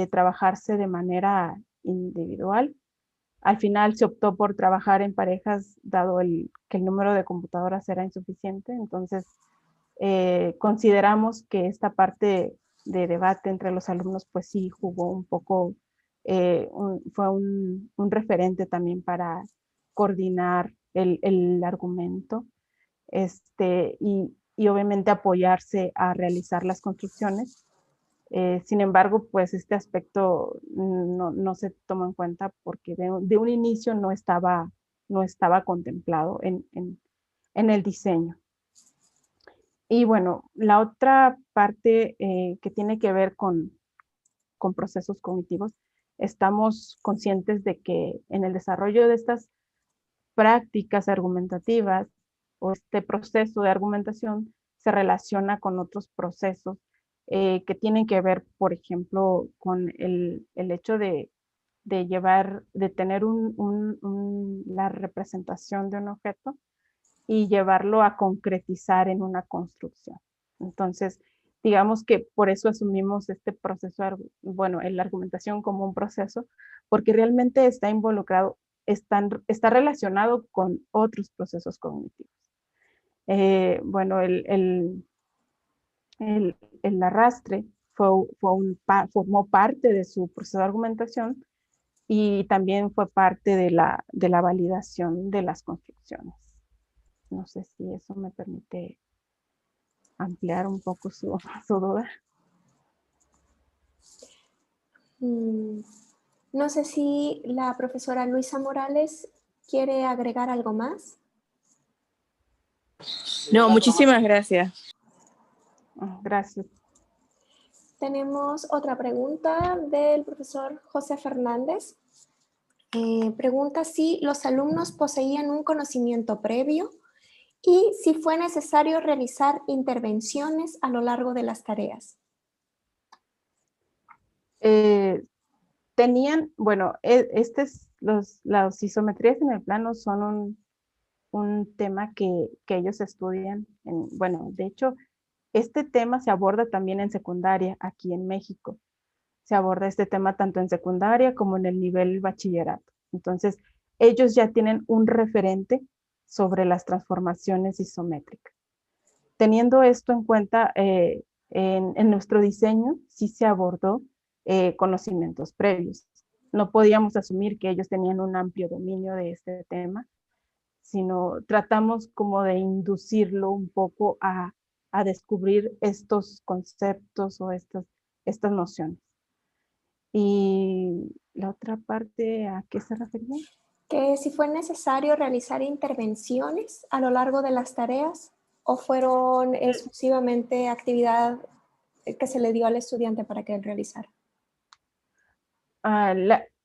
trabajarse de manera individual, al final se optó por trabajar en parejas, dado que el número de computadoras era insuficiente. Entonces, consideramos que esta parte de debate entre los alumnos, pues sí jugó un poco, fue un referente también para coordinar el argumento y obviamente apoyarse a realizar las construcciones. Sin embargo, pues este aspecto no se tomó en cuenta porque de un inicio no estaba contemplado en el diseño. Y bueno, la otra parte que tiene que ver con procesos cognitivos, estamos conscientes de que en el desarrollo de estas prácticas argumentativas o este proceso de argumentación se relaciona con otros procesos que tienen que ver, por ejemplo, con el hecho de tener la representación de un objeto y llevarlo a concretizar en una construcción. Entonces, digamos que por eso asumimos este proceso, bueno, en la argumentación como un proceso, porque realmente está involucrado, está relacionado con otros procesos cognitivos. Bueno, el arrastre formó parte de su proceso de argumentación y también fue parte de la validación de las construcciones. No sé si eso me permite ampliar un poco su, su duda. Mm, No sé si la profesora Luisa Morales quiere agregar algo más. No, muchísimas gracias. Gracias. Tenemos otra pregunta del profesor José Fernández. Pregunta si los alumnos poseían un conocimiento previo y si fue necesario realizar intervenciones a lo largo de las tareas. Tenían, bueno, las isometrías en el plano son un tema que ellos estudian. Bueno, de hecho, este tema se aborda también en secundaria aquí en México. Se aborda este tema tanto en secundaria como en el nivel bachillerato. Entonces, ellos ya tienen un referente sobre las transformaciones isométricas. Teniendo esto en cuenta, en nuestro diseño sí se abordó conocimientos previos. No podíamos asumir que ellos tenían un amplio dominio de este tema, sino tratamos como de inducirlo un poco a descubrir estos conceptos o estas nociones. Y la otra parte, ¿a qué se refería? Que si fue necesario realizar intervenciones a lo largo de las tareas o fueron exclusivamente actividad que se le dio al estudiante para que él realizara. Ah,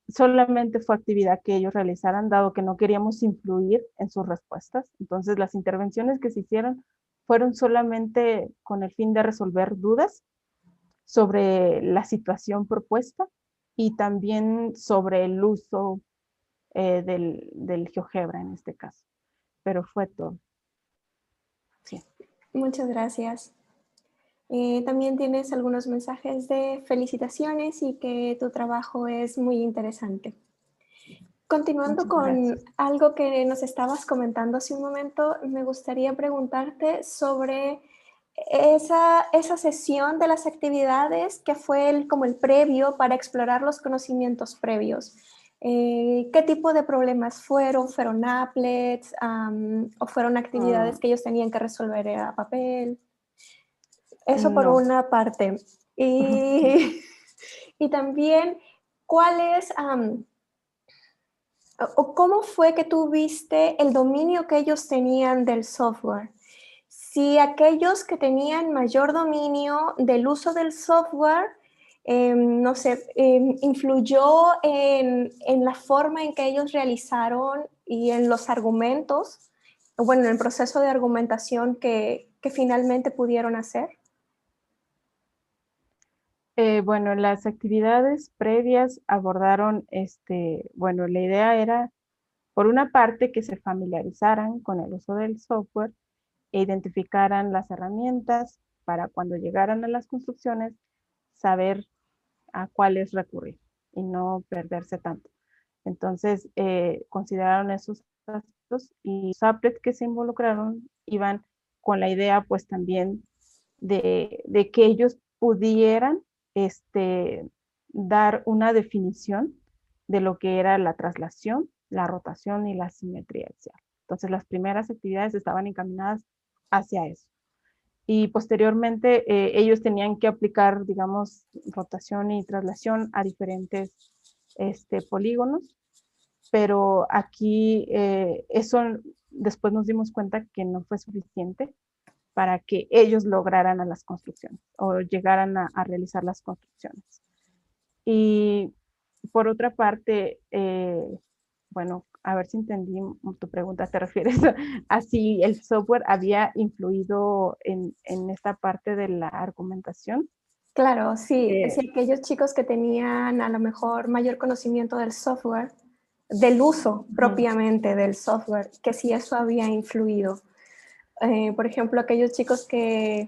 solamente fue actividad que ellos realizaran, dado que no queríamos influir en sus respuestas. Entonces, las intervenciones que se hicieron fueron solamente con el fin de resolver dudas sobre la situación propuesta y también sobre el uso del GeoGebra en este caso. Pero fue todo. Sí. Muchas gracias. También tienes algunos mensajes de felicitaciones y que tu trabajo es muy interesante. Continuando Muchas con gracias. algo que nos estabas comentando hace un momento, me gustaría preguntarte sobre esa sesión de las actividades que fue como el previo para explorar los conocimientos previos. ¿Qué tipo de problemas fueron? ¿Fueron applets o fueron actividades que ellos tenían que resolver a papel? Eso por No. una parte. Y, y también, ¿cuáles o cómo fue que tú viste el dominio que ellos tenían del software? Si aquellos que tenían mayor dominio del uso del software, no sé, influyó en la forma en que ellos realizaron y en los argumentos, bueno, en el proceso de argumentación que finalmente pudieron hacer. Bueno, las actividades previas abordaron, bueno, la idea era, por una parte, que se familiarizaran con el uso del software e identificaran las herramientas para cuando llegaran a las construcciones, saber a cuáles recurrir y no perderse tanto. Entonces, consideraron esos aspectos y los applets que se involucraron iban con la idea, pues también de que ellos pudieran dar una definición de lo que era la traslación, la rotación y la simetría axial. Entonces, las primeras actividades estaban encaminadas hacia eso. Y posteriormente ellos tenían que aplicar, digamos, rotación y traslación a diferentes polígonos, pero aquí eso después nos dimos cuenta que no fue suficiente para que ellos lograran a las construcciones o llegaran a realizar las construcciones. Y por otra parte, bueno, a ver si entendí tu pregunta, te refieres a si el software había influido en esta parte de la argumentación. Claro, sí, Eh, sí, aquellos chicos que tenían a lo mejor mayor conocimiento del software, del uso Ujú. propiamente del software, que si eso había influido. Por ejemplo, aquellos chicos que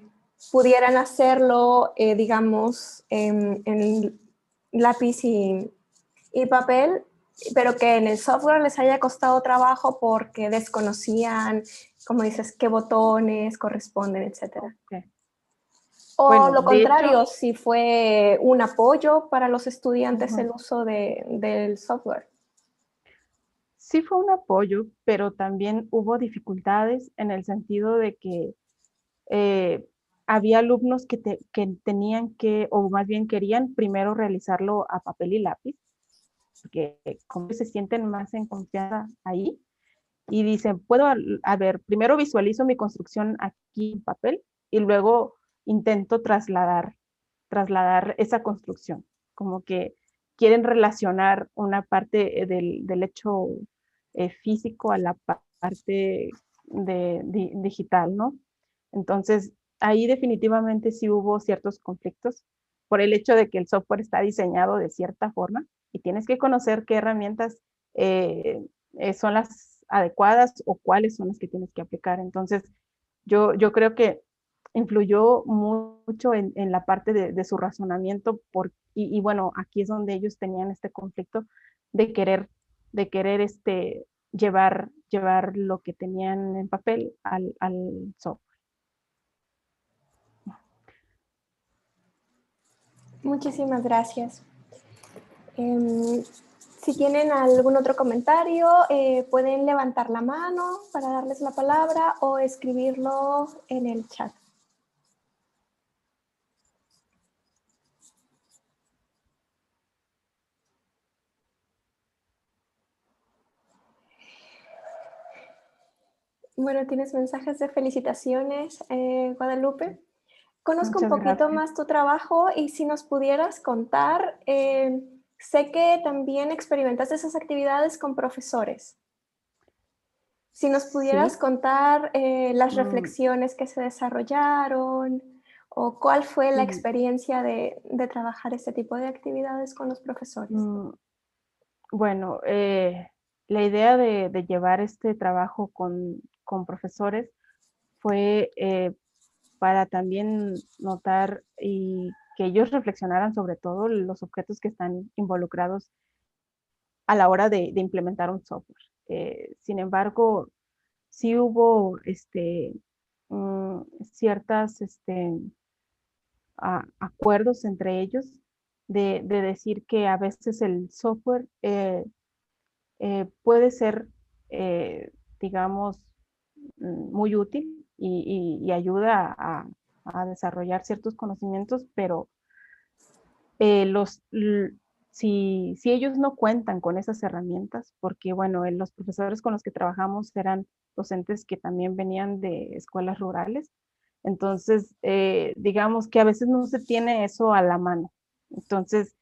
pudieran hacerlo, digamos, en lápiz y papel, pero que en el software les haya costado trabajo porque desconocían, como dices, qué botones corresponden, etcétera. Ok. O Bueno, lo de hecho, contrario, si fue un apoyo para los estudiantes ujú, el uso del software. sí fue un apoyo, pero también hubo dificultades en el sentido de que eh, había alumnos que tenían que, o más bien querían primero realizarlo a papel y lápiz, porque como se sienten más en confianza ahí, y dicen, puedo, a ver, primero visualizo mi construcción aquí en papel y luego intento trasladar esa construcción, como que quieren relacionar una parte del hecho físico a la parte digital, ¿no? Entonces, ahí definitivamente sí hubo ciertos conflictos por el hecho de que el software está diseñado de cierta forma y tienes que conocer qué herramientas eh, son las adecuadas o cuáles son las que tienes que aplicar. Entonces, yo creo que influyó mucho en la parte de su razonamiento y bueno, aquí es donde ellos tenían este conflicto de querer llevar lo que tenían en papel al software. Muchísimas gracias. Em, si tienen algún otro comentario, pueden levantar la mano para darles la palabra o escribirlo en el chat. Bueno, tienes mensajes de felicitaciones, Guadalupe. Conozco un Muchas poquito gracias. más tu trabajo y si nos pudieras contar, sé que también experimentaste esas actividades con profesores. Si nos pudieras Sí, contar las mm, reflexiones que se desarrollaron o cuál fue la sí. experiencia de trabajar este tipo de actividades con los profesores. mm, Bueno, la idea de llevar este trabajo con profesores fue para también notar y que ellos reflexionaran sobre todo los objetos que están involucrados a la hora de implementar un software. Sin embargo, sí hubo ciertas acuerdos entre ellos de decir que a veces el software puede ser, digamos, muy útil y ayuda a desarrollar ciertos conocimientos, pero eh, los, si ellos no cuentan con esas herramientas, porque bueno, los profesores con los que trabajamos eran docentes que también venían de escuelas rurales, entonces digamos que a veces no se tiene eso a la mano, entonces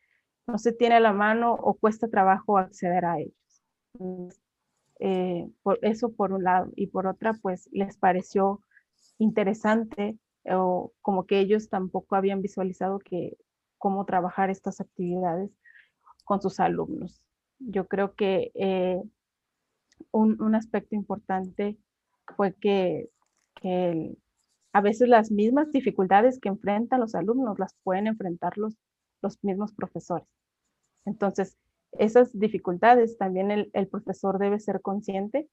no se tiene a la mano o cuesta trabajo acceder a ellos. Por eso por un lado, y por otra, pues les pareció interesante o como que ellos tampoco habían visualizado que cómo trabajar estas actividades con sus alumnos. Yo creo que un aspecto importante fue que a veces las mismas dificultades que enfrentan los alumnos las pueden enfrentar los mismos profesores. Entonces, esas dificultades también el profesor debe ser consciente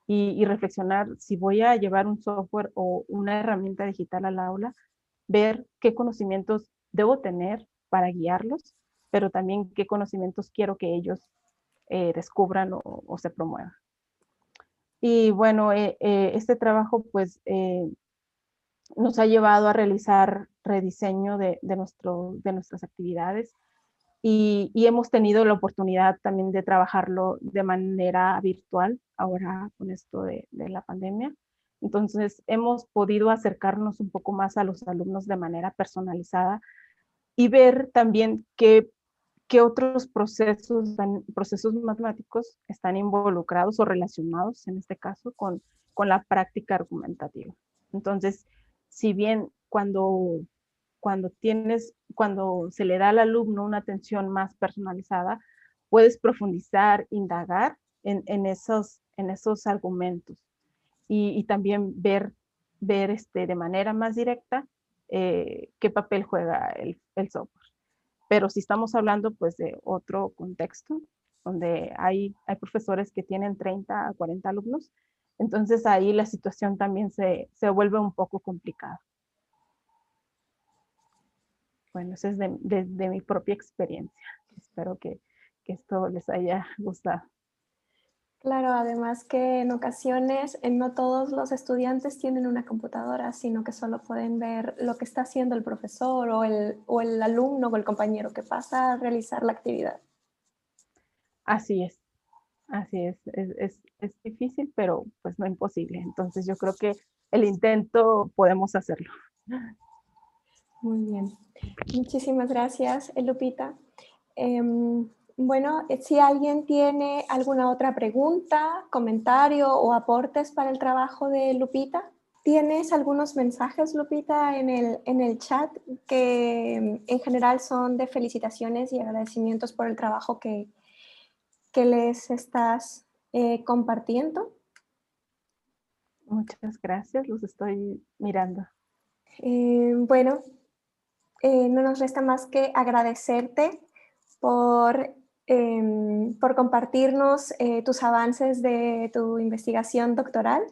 y reflexionar si voy a llevar un software o una herramienta digital al aula, ver qué conocimientos debo tener para guiarlos, pero también qué conocimientos quiero que ellos descubran o se promuevan. Y bueno, este trabajo pues nos ha llevado a realizar rediseño de nuestras actividades y hemos tenido la oportunidad también de trabajarlo de manera virtual ahora con esto de la pandemia. Entonces, hemos podido acercarnos un poco más a los alumnos de manera personalizada y ver también qué otros procesos matemáticos están involucrados o relacionados, en este caso, con la práctica argumentativa. Entonces, si bien cuando se le da al alumno una atención más personalizada, puedes profundizar, indagar en esos argumentos y también ver de manera más directa qué papel juega el software. Pero si estamos hablando pues de otro contexto, donde hay profesores que tienen 30 a 40 alumnos, entonces ahí la situación también se vuelve un poco complicada. bueno, eso es de mi propia experiencia. Espero que esto les haya gustado. Claro, además que en ocasiones no todos los estudiantes tienen una computadora, sino que solo pueden ver lo que está haciendo el profesor o el alumno o el compañero que pasa a realizar la actividad. Así es, así es. Es difícil, pero pues no imposible. Entonces yo creo que el intento podemos hacerlo. Muy bien. Muchísimas gracias, Lupita. Bueno, si alguien tiene alguna otra pregunta, comentario o aportes para el trabajo de Lupita, tienes algunos mensajes, Lupita, en el chat que en general son de felicitaciones y agradecimientos por el trabajo que les estás compartiendo. Muchas gracias, los estoy mirando. Bueno, no nos resta más que agradecerte por compartirnos tus avances de tu investigación doctoral.